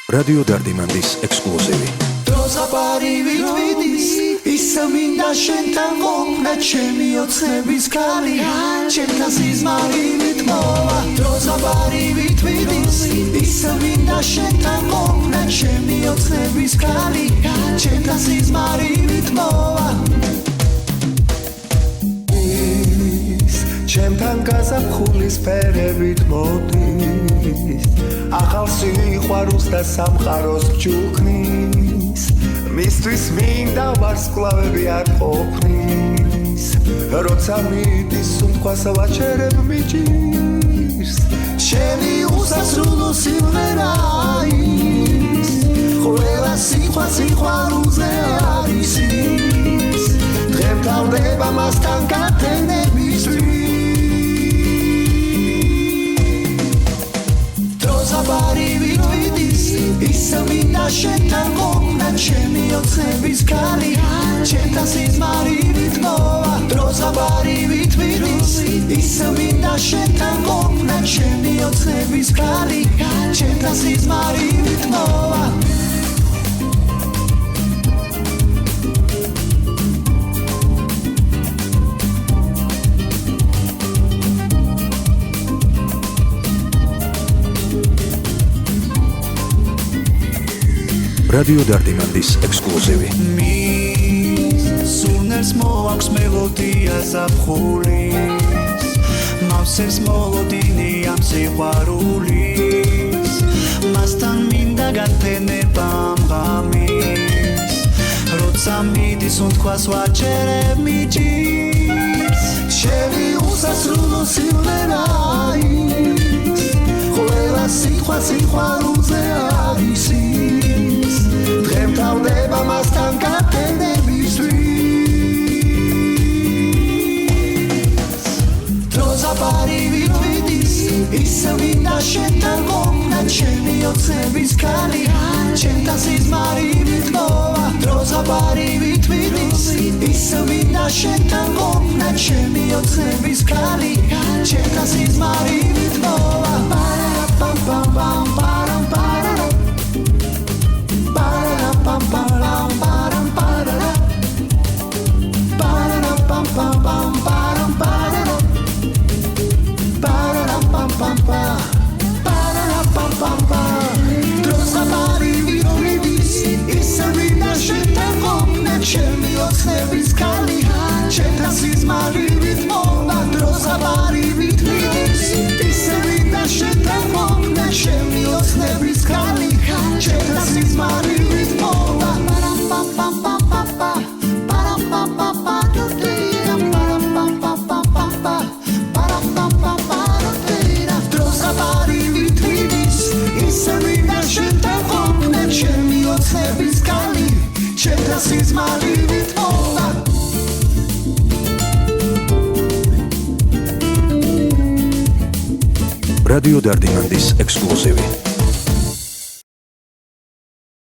რადიო დარდიმანდის ექსკლუზივი. დროზაპარივით ვიდის ისე მინდა შენთან ყოფნა ჩემი ოცნების ქალი ჩემთან სიზმარივით მოვა დროზაპარივით ვიდის ისე მინდა შენთან ყოფნა ჩემი ოცნების ქალი ჩემთან სიზმარივით მოვა ჩემთან გაზაფხულის ფერებით მოდის ახალ სიყვარულს და სამყაროს ჯუქნის მისთვის მინდა ვარსკვლავები არ ყოფნის როცა მიდის სუნთქვას ვაჩერებ მიჭირს ჩემი უსასრულო სიმღერა ის ყველა სიტყვა სიყვარულზე არის ის დღემ თავდება მასთან გათენებისთვის დროზაპარივით ვიდის ისე მინდა შენთან ყოფნა ჩემი ოცნების ქალი ჩემთან სიზმარივით მოვა დროზაპარივით ვიდის ისე მინდა შენთან ყოფნა ჩემი ოცნების ქალი ჩემთან სიზმარივით მოვა რადიო დარდიმანდის ექსკლუზივი. სუნერს მოაქვს მელოდია ზაფხულის მავსებს მოლოდინი ამ სიყვარულის მასთან მინდა გათენება ამ ღამის როცა მიდის უთქვას ვაჩერებ მიჭირს ჩემი უსასრულო სიმღერა ის ყველა სიტყვა სიყვარულზე არის ის დღემ თავდება მასთან გათენებისთვის დროზაპარივით ვიდის ისე მინდა შენთან ყოფნა ჩემი ოცნების ქალი ჩემთან სიზმარივით მოვა დროზაპარივით ვიდის ისე მინდა შენთან ყოფნა ჩემი ოცნების ქალი ჩემთან სიზმარივით მოვა პამ პამ პამ პარამ პარარა pam pam pam param parara parara pam pam pam param parara parara pam pam pam parara pam pam pam დროზაპარივით ვიდის ისე მინდა შენთან ყოფნა ჩემი ოცნების ქალი ჩემთან სიზმარივით მოვა დროზაპარივით ვიდის ისე მინდა შენთან ყოფნა ჩემი ოცნების ქალი ჩემთან სიზმარივით მოვა პam pam pam pam pam param pam pam pam param pam pam pam pam param pam pam pam დროზაპარივით ვიდის ისე მინდა შენთან ყოფნა ჩემი ოცნების ქალი ჩემთან სიზმარივით მოვა რადიო დარდიმანდის ექსკლუზივი.